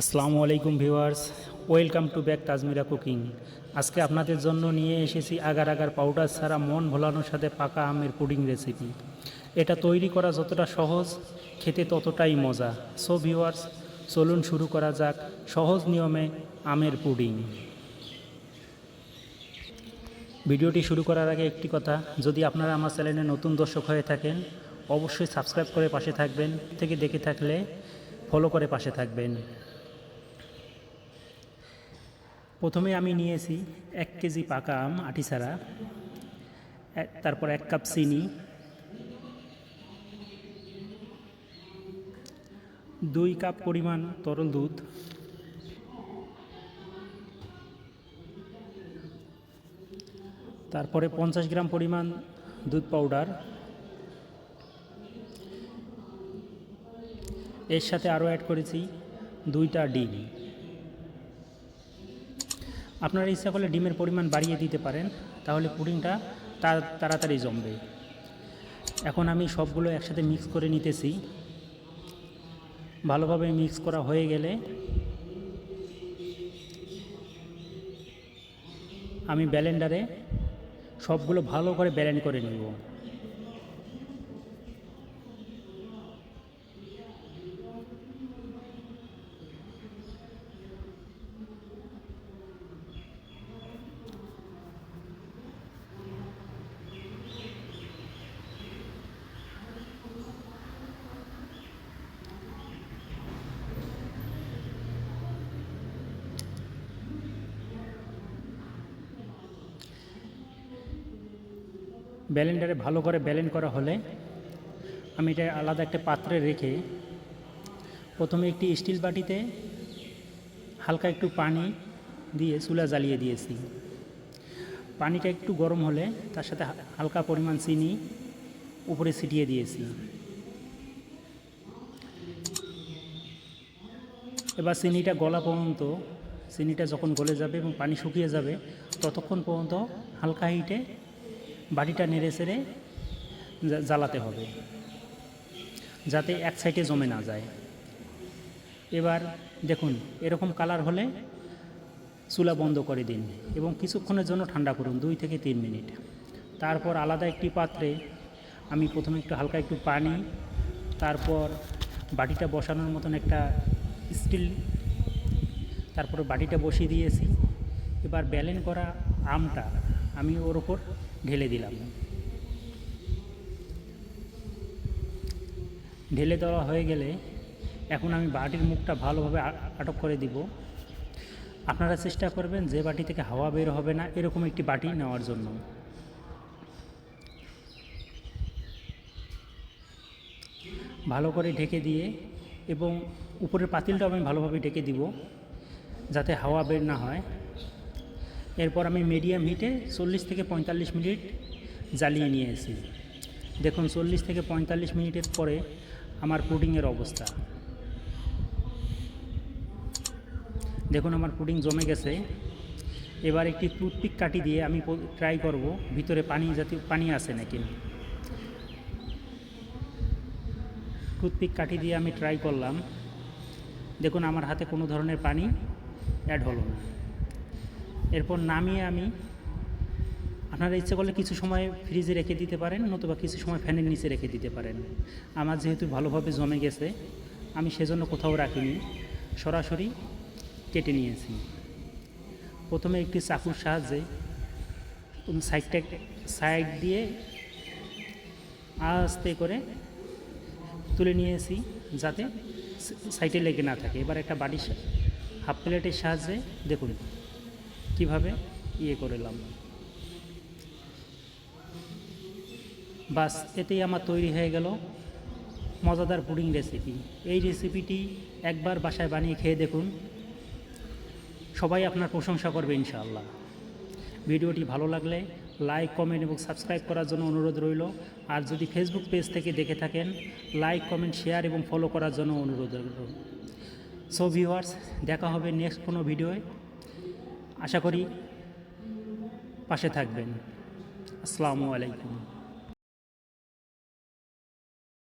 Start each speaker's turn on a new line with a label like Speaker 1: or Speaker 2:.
Speaker 1: আসসালামু আলাইকুম viewers, welcome to back Tajmira cooking. আজকে আপনাদের জন্য নিয়ে এসেছি আগার আগার পাউডার ছাড়া মন ভোলানোর সাথে পাকা আমের পুডিং রেসিপি। এটা তৈরি করা যতটা সহজ, খেতে ততটাই মজা। সো ভিউয়ার্স, চলুন শুরু করা যাক সহজ নিয়মে আমের পুডিং। ভিডিওটি শুরু করার আগে একটি কথা, যদি আপনারা আমার চ্যানেলে নতুন দর্শক হয়ে থাকেন অবশ্যই সাবস্ক্রাইব করে পাশে থাকবেন, থেকে দেখে থাকলে ফলো করে পাশে থাকবেন। প্রথমে আমি নিয়েছি 1 কেজি পাকা আম আটি ছাড়া, তারপর 1 কাপ চিনি, 2 কাপ পরিমাণ তরল দুধ, তারপরে 50 গ্রাম পরিমাণ দুধ পাউডার, এর সাথে আরও অ্যাড করেছি 2টা ডিম। আপনারা ইচ্ছা করলে ডিমের পরিমাণ বাড়িয়ে দিতে পারেন, তাহলে পুডিংটা তাড়াতাড়ি জমবে। এখন আমি সবগুলো একসাথে মিক্স করে নিতেছি। ভালোভাবে মিক্স করা হয়ে গেলে আমি ব্লেন্ডারে সবগুলো ভালো করে ব্লেন্ড করে নেব। ব্লেন্ডারে ভালো করে ব্লেন্ড করা হলে আমি এটা আলাদা একটা পাত্রে রেখে প্রথমে একটি স্টিল বাটিতে হালকা একটু পানি দিয়ে চুলা জ্বালিয়ে দিয়েছি। পানিটা একটু গরম হলে তার সাথে হালকা পরিমাণ চিনি উপরে ছিটিয়ে দিয়েছি। এবার চিনিটা গলা পর্যন্ত, চিনিটা যখন গলে যাবে এবং পানি শুকিয়ে যাবে ততক্ষণ পর্যন্ত হালকা হিটে বাটিটা নেড়ে চেড়ে জ্বালাতে হবে, যাতে এক সাইডে জমে না যায়। এবার দেখুন, এরকম কালার হলে চুলা বন্ধ করে দিন এবং কিছুক্ষণের জন্য ঠান্ডা করুন, 2 থেকে 3 মিনিট। তারপর আলাদা একটি পাত্রে আমি প্রথমে একটু হালকা একটু পানি, তারপর বাটিটা বসানোর মতন একটা স্টিল, তারপর বাটিটা বসিয়ে দিয়েছি। এবার ব্লেন্ড করা আমটা আমি ওর ওপর ঢেলে দিলাম। ঢেলে দেওয়া হয়ে গেলে এখন আমি বাটির মুখটা ভালোভাবে আটক করে দিব। আপনারা চেষ্টা করবেন যে বাটি থেকে হাওয়া বের হবে না এরকম একটি বাটি নেওয়ার জন্য। ভালো করে ঢেকে দিয়ে এবং উপরের পাতিলটাও আমি ভালোভাবে ঢেকে দিব যাতে হাওয়া বের না হয়। এরপর আমি মিডিয়াম হিটে 40 থেকে 45 মিনিট জ্বালিয়ে নিয়েছি। দেখুন 40 থেকে 45 মিনিটের পরে আমার পুডিংয়ের অবস্থা। দেখুন আমার পুডিং জমে গেছে। এবার একটি টুথপিক কাঠি দিয়ে আমি ট্রাই করব ভিতরে পানি আছে নাকি। টুথপিক কাঠি দিয়ে আমি ট্রাই করলাম, দেখুন আমার হাতে কোনো ধরনের পানি অ্যাড হলো না। এরপর নামিয়ে আমি, আপনারা ইচ্ছে করলে কিছু সময় ফ্রিজে রেখে দিতে পারেন, নতুবা কিছু সময় ফ্যানের নিচে রেখে দিতে পারেন। আমার যেহেতু ভালোভাবে জমে গেছে আমি সেজন্য কোথাও রাখিনি, সরাসরি কেটে নিয়েছি। প্রথমে একটি চাকুর সাহায্যে সাইড দিয়ে আস্তে করে তুলে নিয়েছি যাতে সাইডে লেগে না থাকে। এবার একটা বাটির হাফ প্লেটের সাহায্যে দেখুন কিভাবে করলাম। বাস, এতেই আমার তৈরি হয়ে গেল মজাদার পুডিং রেসিপি। এই রেসিপিটি একবার বাসায় বানিয়ে খেয়ে দেখুন, সবাই আপনার প্রশংসা করবে ইনশাআল্লাহ। ভিডিওটি ভালো লাগলে লাইক, কমেন্ট এবং সাবস্ক্রাইব করার জন্য অনুরোধ রইল। আর যদি ফেসবুক পেজ থেকে দেখে থাকেন লাইক, কমেন্ট, শেয়ার এবং ফলো করার জন্য অনুরোধ রইল। সো ভিউয়ার্স, দেখা হবে নেক্সট কোনো ভিডিওয়। আশা করি পাশে থাকবেন। আসসালামু আলাইকুম।